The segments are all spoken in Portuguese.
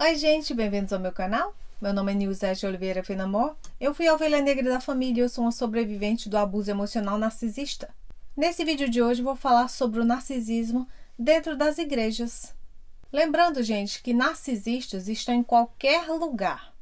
Oi gente, bem-vindos ao meu canal. Meu nome é Nilzete Oliveira Fenamor. Eu fui a ovelha negra da família e eu sou uma sobrevivente do abuso emocional narcisista. Nesse vídeo de hoje vou falar sobre o narcisismo dentro das igrejas. Lembrando, gente, que narcisistas estão em qualquer lugar.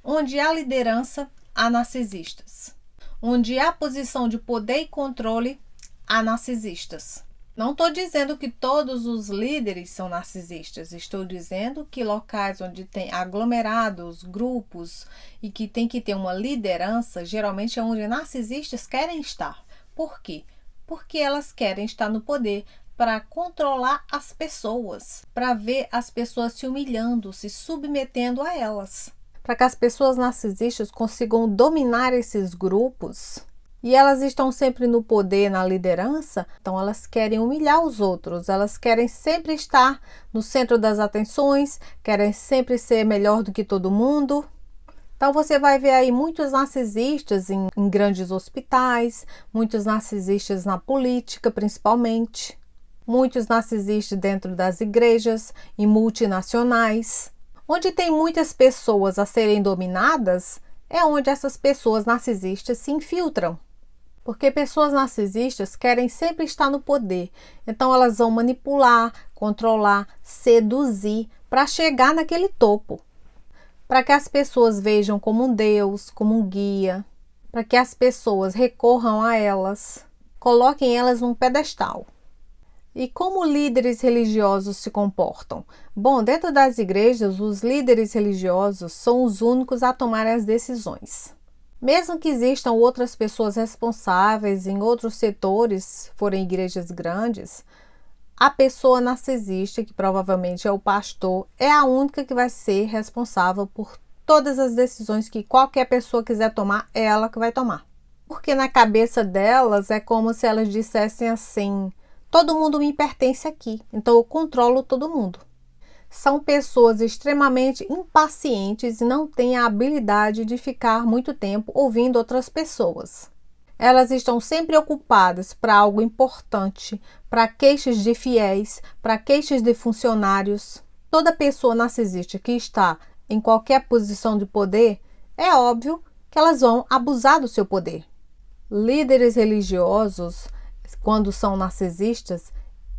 Onde há liderança, há narcisistas. Onde há posição de poder e controle, há narcisistas. Não estou dizendo que todos os líderes são narcisistas, estou dizendo que locais onde tem aglomerados, grupos e que tem que ter uma liderança, geralmente é onde narcisistas querem estar. Por quê? Porque elas querem estar no poder para controlar as pessoas, para ver as pessoas se humilhando, se submetendo a elas. Para que as pessoas narcisistas consigam dominar esses grupos. E elas estão sempre no poder, na liderança, então elas querem humilhar os outros, elas querem sempre estar no centro das atenções, querem sempre ser melhor do que todo mundo. Então você vai ver aí muitos narcisistas em grandes hospitais, muitos narcisistas na política principalmente, muitos narcisistas dentro das igrejas, em multinacionais. Onde tem muitas pessoas a serem dominadas, é onde essas pessoas narcisistas se infiltram. Porque pessoas narcisistas querem sempre estar no poder. Então elas vão manipular, controlar, seduzir para chegar naquele topo. Para que as pessoas vejam como um Deus, como um guia. Para que as pessoas recorram a elas. Coloquem elas num pedestal. E como líderes religiosos se comportam? Bom, dentro das igrejas, os líderes religiosos são os únicos a tomar as decisões. Mesmo que existam outras pessoas responsáveis em outros setores, forem igrejas grandes, a pessoa narcisista, que provavelmente é o pastor, é a única que vai ser responsável por todas as decisões que qualquer pessoa quiser tomar, é ela que vai tomar. Porque na cabeça delas é como se elas dissessem assim: todo mundo me pertence aqui, então eu controlo todo mundo. São pessoas extremamente impacientes e não têm a habilidade de ficar muito tempo ouvindo outras pessoas. Elas estão sempre ocupadas para algo importante, para queixas de fiéis, para queixas de funcionários. Toda pessoa narcisista que está em qualquer posição de poder, é óbvio que elas vão abusar do seu poder. Líderes religiosos, quando são narcisistas,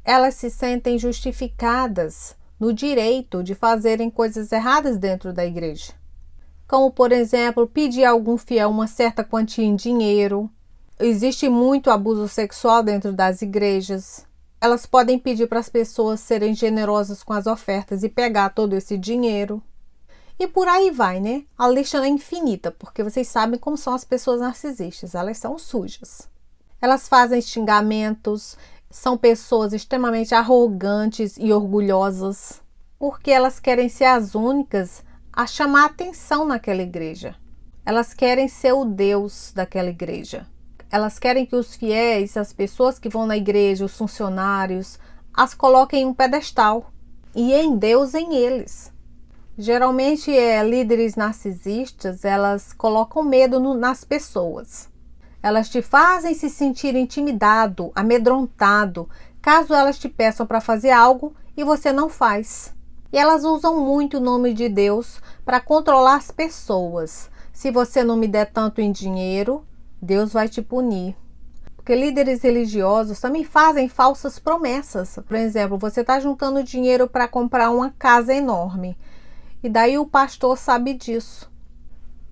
elas se sentem justificadas no direito de fazerem coisas erradas dentro da igreja. Como, por exemplo, pedir a algum fiel uma certa quantia em dinheiro. Existe muito abuso sexual dentro das igrejas. Elas podem pedir para as pessoas serem generosas com as ofertas e pegar todo esse dinheiro. E por aí vai, né? A lista é infinita, porque vocês sabem como são as pessoas narcisistas. Elas são sujas. Elas fazem xingamentos. São pessoas extremamente arrogantes e orgulhosas, porque elas querem ser as únicas a chamar atenção naquela igreja. Elas querem ser o Deus daquela igreja. Elas querem que os fiéis, as pessoas que vão na igreja, os funcionários, as coloquem em um pedestal e em Deus em eles. Geralmente, líderes narcisistas, elas colocam medo nas pessoas. Elas te fazem se sentir intimidado, amedrontado, caso elas te peçam para fazer algo e você não faz. E elas usam muito o nome de Deus para controlar as pessoas. Se você não me der tanto em dinheiro, Deus vai te punir. Porque líderes religiosos também fazem falsas promessas. Por exemplo, você está juntando dinheiro para comprar uma casa enorme. E daí o pastor sabe disso.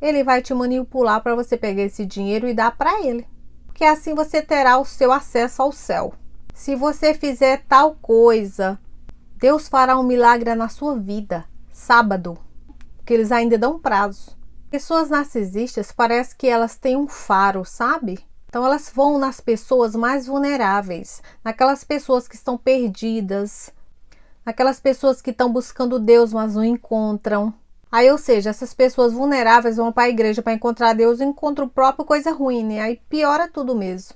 Ele vai te manipular para você pegar esse dinheiro e dar para ele. Porque assim você terá o seu acesso ao céu. Se você fizer tal coisa, Deus fará um milagre na sua vida. Sábado. Porque eles ainda dão prazo. Pessoas narcisistas parece que elas têm um faro, sabe? Então elas vão nas pessoas mais vulneráveis. Naquelas pessoas que estão perdidas. Naquelas pessoas que estão buscando Deus, mas não encontram. Aí, ou seja, essas pessoas vulneráveis vão para a igreja para encontrar Deus e encontram o próprio coisa ruim, né? Aí piora tudo mesmo.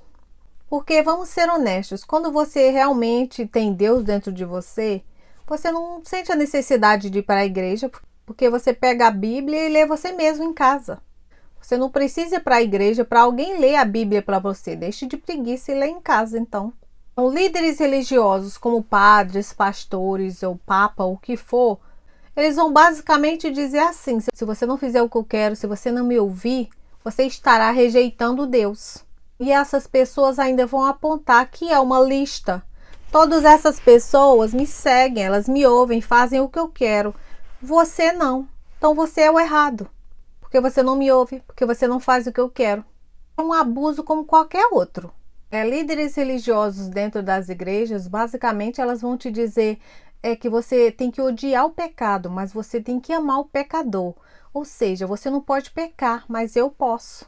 Porque, vamos ser honestos, quando você realmente tem Deus dentro de você, você não sente a necessidade de ir para a igreja, porque você pega a Bíblia e lê você mesmo em casa. Você não precisa ir para a igreja para alguém ler a Bíblia para você. Deixe de preguiça e lê em casa, então. Então, líderes religiosos como padres, pastores ou papa, o que for, Eles vão basicamente dizer assim: se você não fizer o que eu quero, se você não me ouvir, você estará rejeitando Deus. E essas pessoas ainda vão apontar que é uma lista. Todas essas pessoas me seguem, elas me ouvem, fazem o que eu quero. Você não. Então você é o errado. Porque você não me ouve, porque você não faz o que eu quero. É um abuso como qualquer outro. Líderes religiosos dentro das igrejas, basicamente elas vão te dizer que você tem que odiar o pecado, mas você tem que amar o pecador. Ou seja, você não pode pecar, mas eu posso.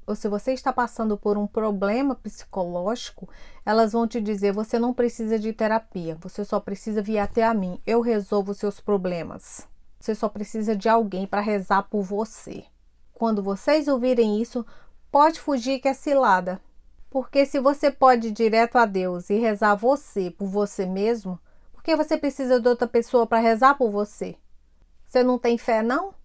Ou se você está passando por um problema psicológico, elas vão te dizer: você não precisa de terapia, você só precisa vir até a mim, eu resolvo os seus problemas. Você só precisa de alguém para rezar por você. Quando vocês ouvirem isso, pode fugir que é cilada. Porque se você pode ir direto a Deus e rezar você por você mesmo, por que você precisa de outra pessoa para rezar por você? Você não tem fé, não?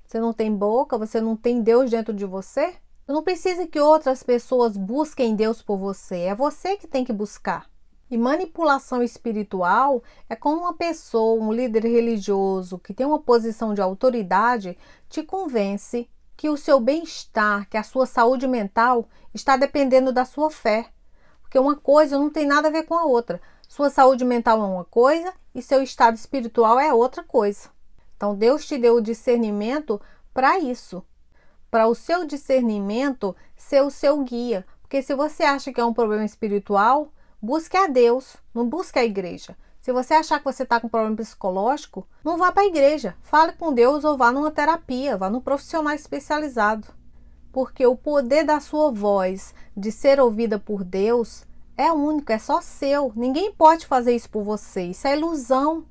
Você não tem boca? Você não tem Deus dentro de você? Não precisa que outras pessoas busquem Deus por você. É você que tem que buscar. E manipulação espiritual é quando uma pessoa, um líder religioso que tem uma posição de autoridade, te convence que o seu bem-estar, que a sua saúde mental está dependendo da sua fé. Porque uma coisa não tem nada a ver com a outra. Sua saúde mental é uma coisa e seu estado espiritual é outra coisa. Então Deus te deu o discernimento para isso. Para o seu discernimento ser o seu guia. Porque se você acha que é um problema espiritual, busque a Deus, não busque a igreja. Se você achar que você está com problema psicológico, não vá para a igreja. Fale com Deus ou vá numa terapia, vá num profissional especializado. Porque o poder da sua voz de ser ouvida por Deus é único, é só seu. Ninguém pode fazer isso por você. Isso é ilusão.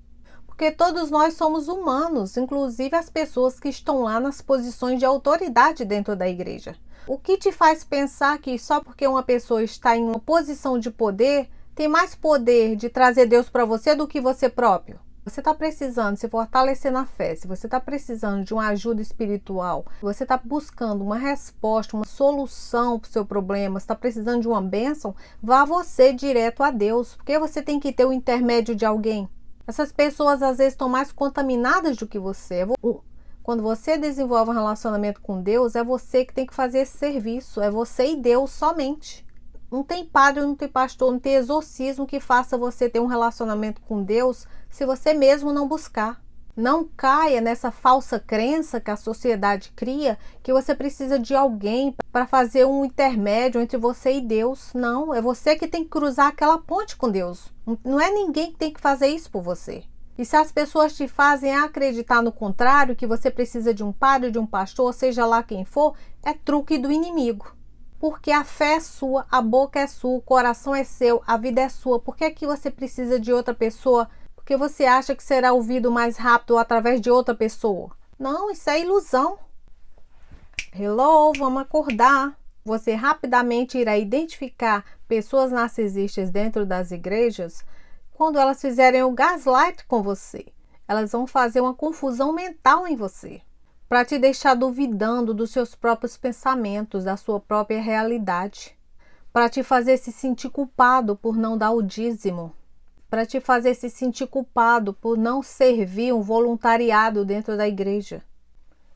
Porque todos nós somos humanos, inclusive as pessoas que estão lá nas posições de autoridade dentro da igreja. O que te faz pensar que só porque uma pessoa está em uma posição de poder, tem mais poder de trazer Deus para você do que você próprio? Você está precisando se fortalecer na fé, se você está precisando de uma ajuda espiritual, se você está buscando uma resposta, uma solução para o seu problema, está precisando de uma bênção, vá você direto a Deus, porque você tem que ter o intermédio de alguém. Essas pessoas às vezes estão mais contaminadas do que você. Quando você desenvolve um relacionamento com Deus, é você que tem que fazer esse serviço. É você e Deus somente. Não tem padre, não tem pastor, não tem exorcismo que faça você ter um relacionamento com Deus se você mesmo não buscar. Não caia nessa falsa crença que a sociedade cria que você precisa de alguém para fazer um intermédio entre você e Deus. Não, é você que tem que cruzar aquela ponte com Deus. Não é ninguém que tem que fazer isso por você. E se as pessoas te fazem acreditar no contrário, que você precisa de um padre, de um pastor, seja lá quem for, é truque do inimigo. Porque a fé é sua, a boca é sua, o coração é seu, a vida é sua. Por que é que você precisa de outra pessoa? Porque você acha que será ouvido mais rápido através de outra pessoa? Não, isso é ilusão. Hello, vamos acordar. Você rapidamente irá identificar pessoas narcisistas dentro das igrejas quando elas fizerem o gaslight com você. Elas vão fazer uma confusão mental em você, para te deixar duvidando dos seus próprios pensamentos, da sua própria realidade, para te fazer se sentir culpado por não dar o dízimo, para te fazer se sentir culpado por não servir um voluntariado dentro da igreja.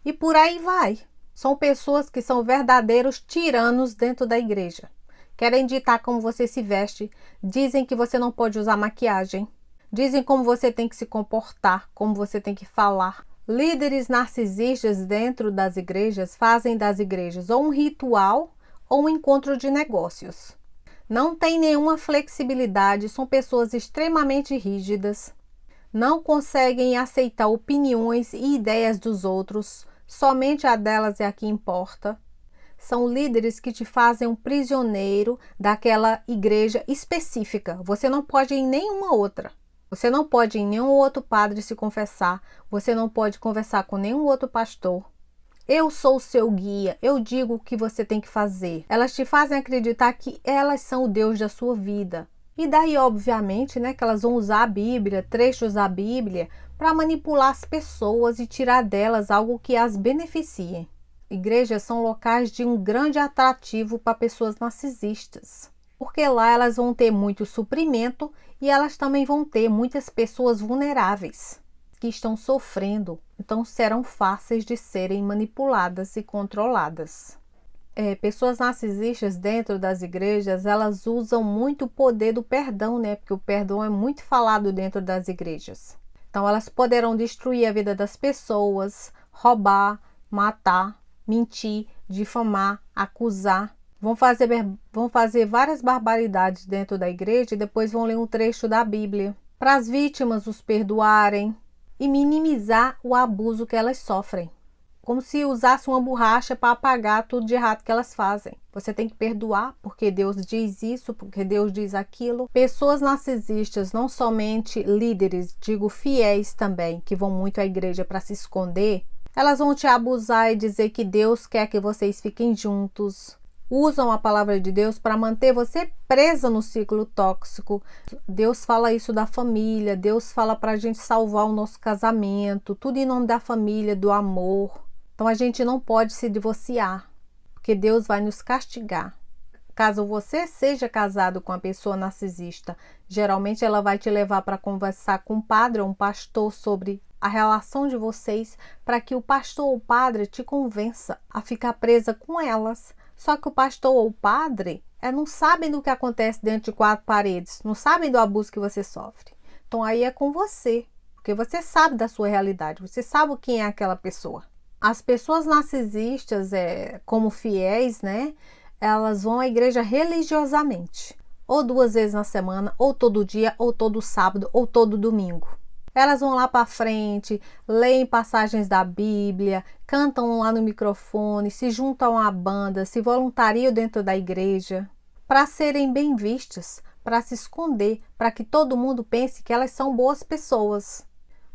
E por aí vai. São pessoas que são verdadeiros tiranos dentro da igreja. Querem ditar como você se veste, dizem que você não pode usar maquiagem, dizem como você tem que se comportar, como você tem que falar. Líderes narcisistas dentro das igrejas fazem das igrejas ou um ritual ou um encontro de negócios. Não tem nenhuma flexibilidade, são pessoas extremamente rígidas, não conseguem aceitar opiniões e ideias dos outros, somente a delas é a que importa. São líderes que te fazem um prisioneiro daquela igreja específica. Você não pode ir em nenhuma outra. Você não pode ir em nenhum outro padre se confessar. Você não pode conversar com nenhum outro pastor. Eu sou o seu guia. Eu digo o que você tem que fazer. Elas te fazem acreditar que elas são o Deus da sua vida. E daí, obviamente, que elas vão usar a Bíblia, trechos da Bíblia, para manipular as pessoas e tirar delas algo que as beneficie. Igrejas são locais de um grande atrativo para pessoas narcisistas, porque lá elas vão ter muito suprimento e elas também vão ter muitas pessoas vulneráveis que estão sofrendo, então serão fáceis de serem manipuladas e controladas. Pessoas narcisistas dentro das igrejas, elas usam muito o poder do perdão, né? Porque o perdão é muito falado dentro das igrejas. Então, elas poderão destruir a vida das pessoas, roubar, matar, mentir, difamar, acusar. Vão fazer várias barbaridades dentro da igreja e depois vão ler um trecho da Bíblia para as vítimas os perdoarem e minimizar o abuso que elas sofrem. Como se usasse uma borracha para apagar tudo de errado que elas fazem. Você tem que perdoar porque Deus diz isso, porque Deus diz aquilo. Pessoas narcisistas, não somente líderes, digo fiéis também, que vão muito à igreja para se esconder, elas vão te abusar e dizer que Deus quer que vocês fiquem juntos. Usam a palavra de Deus para manter você presa no ciclo tóxico. Deus fala isso da família, Deus fala para a gente salvar o nosso casamento, tudo em nome da família, do amor. Então a gente não pode se divorciar, porque Deus vai nos castigar. Caso você seja casado com uma pessoa narcisista, geralmente ela vai te levar para conversar com um padre ou um pastor sobre a relação de vocês, para que o pastor ou o padre te convença a ficar presa com elas. Só que o pastor ou o padre não sabem do que acontece dentro de quatro paredes, não sabem do abuso que você sofre. Então aí é com você, porque você sabe da sua realidade, você sabe quem é aquela pessoa. As pessoas narcisistas, como fiéis, né? Elas vão à igreja religiosamente, ou 2 vezes na semana, ou todo dia, ou todo sábado, ou todo domingo. Elas vão lá para frente, leem passagens da Bíblia, cantam lá no microfone, se juntam à banda, se voluntariam dentro da igreja, para serem bem vistas, para se esconder, para que todo mundo pense que elas são boas pessoas.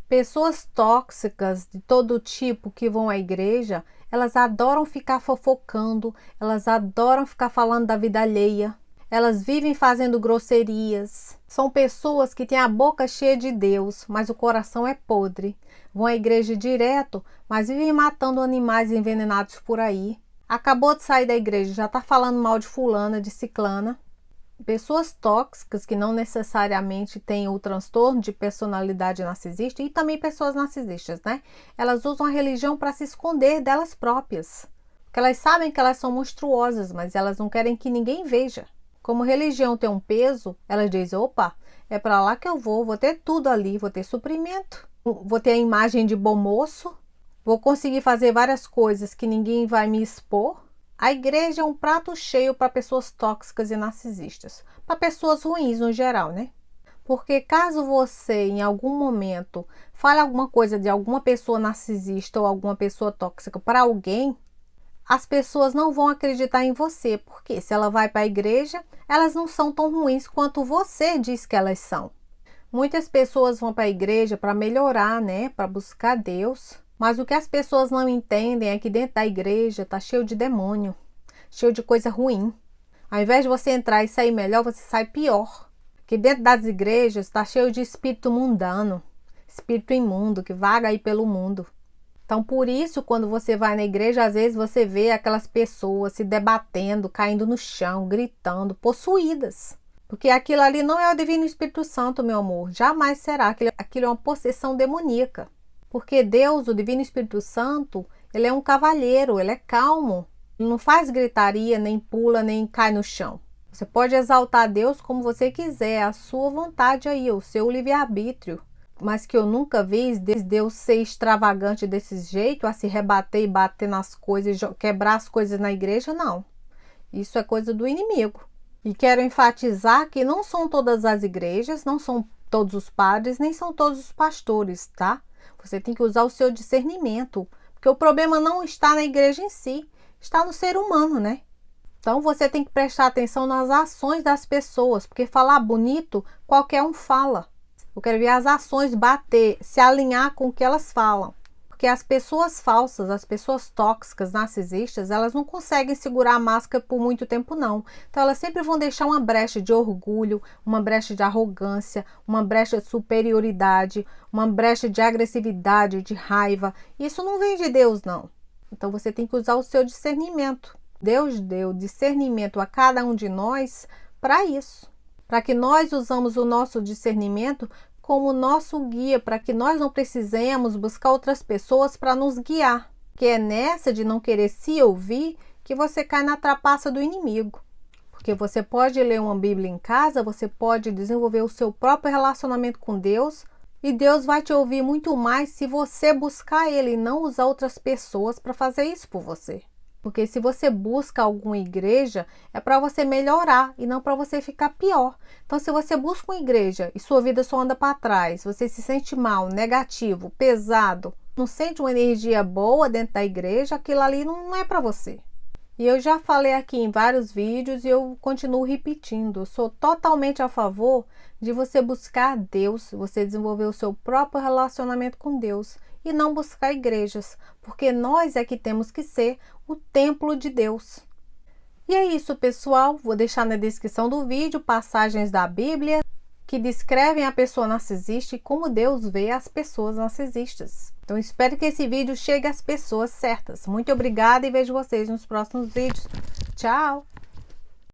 Pessoas tóxicas de todo tipo que vão à igreja, elas adoram ficar fofocando, elas adoram ficar falando da vida alheia, elas vivem fazendo grosserias. São pessoas que têm a boca cheia de Deus, mas o coração é podre. Vão à igreja direto, mas vivem matando animais envenenados por aí. Acabou de sair da igreja, já está falando mal de fulana, de ciclana. Pessoas tóxicas que não necessariamente têm o transtorno de personalidade narcisista e também pessoas narcisistas, né? Elas usam a religião para se esconder delas próprias. Porque elas sabem que elas são monstruosas, mas elas não querem que ninguém veja. Como religião tem um peso, elas dizem, opa, é para lá que eu vou ter tudo ali, vou ter suprimento, vou ter a imagem de bom moço, vou conseguir fazer várias coisas que ninguém vai me expor. A igreja é um prato cheio para pessoas tóxicas e narcisistas, para pessoas ruins no geral, né? Porque caso você, em algum momento, fale alguma coisa de alguma pessoa narcisista ou alguma pessoa tóxica para alguém, as pessoas não vão acreditar em você, porque se ela vai para a igreja, elas não são tão ruins quanto você diz que elas são. Muitas pessoas vão para a igreja para melhorar, né? Para buscar Deus. Mas o que as pessoas não entendem é que dentro da igreja está cheio de demônio, cheio de coisa ruim. Ao invés de você entrar e sair melhor, você sai pior. Porque dentro das igrejas está cheio de espírito mundano, espírito imundo que vaga aí pelo mundo. Então, por isso, quando você vai na igreja, às vezes você vê aquelas pessoas se debatendo, caindo no chão, gritando, possuídas. Porque aquilo ali não é o Divino Espírito Santo, meu amor. Jamais será. Aquilo é uma possessão demoníaca. Porque Deus, o Divino Espírito Santo, ele é um cavalheiro, ele é calmo. Ele não faz gritaria, nem pula, nem cai no chão. Você pode exaltar Deus como você quiser, a sua vontade aí, o seu livre-arbítrio. Mas que eu nunca vi Deus ser extravagante desse jeito, a se rebater e bater nas coisas, quebrar as coisas na igreja, não. Isso é coisa do inimigo. E quero enfatizar que não são todas as igrejas, não são todos os padres, nem são todos os pastores, tá? Você tem que usar o seu discernimento, porque o problema não está na igreja em si, está no ser humano, né? Então você tem que prestar atenção nas ações das pessoas, porque falar bonito, qualquer um fala. Eu quero ver as ações bater, se alinhar com o que elas falam. Porque as pessoas falsas, as pessoas tóxicas, narcisistas, elas não conseguem segurar a máscara por muito tempo, não. Então, elas sempre vão deixar uma brecha de orgulho, uma brecha de arrogância, uma brecha de superioridade, uma brecha de agressividade, de raiva. Isso não vem de Deus, não. Então, você tem que usar o seu discernimento. Deus deu discernimento a cada um de nós para isso. Para que nós usamos o nosso discernimento como nosso guia, para que nós não precisemos buscar outras pessoas para nos guiar. Que é nessa de não querer se ouvir que você cai na trapaça do inimigo. Porque você pode ler uma Bíblia em casa, você pode desenvolver o seu próprio relacionamento com Deus, e Deus vai te ouvir muito mais se você buscar Ele e não usar outras pessoas para fazer isso por você. Porque se você busca alguma igreja, é para você melhorar e não para você ficar pior. Então, se você busca uma igreja e sua vida só anda para trás, você se sente mal, negativo, pesado, não sente uma energia boa dentro da igreja, aquilo ali não é para você. E eu já falei aqui em vários vídeos e eu continuo repetindo. Eu sou totalmente a favor de você buscar Deus, você desenvolver o seu próprio relacionamento com Deus e não buscar igrejas, porque nós é que temos que ser o templo de Deus. E é isso, pessoal. Vou deixar na descrição do vídeo passagens da Bíblia que descrevem a pessoa narcisista e como Deus vê as pessoas narcisistas. Então, espero que esse vídeo chegue às pessoas certas. Muito obrigada e vejo vocês nos próximos vídeos. Tchau!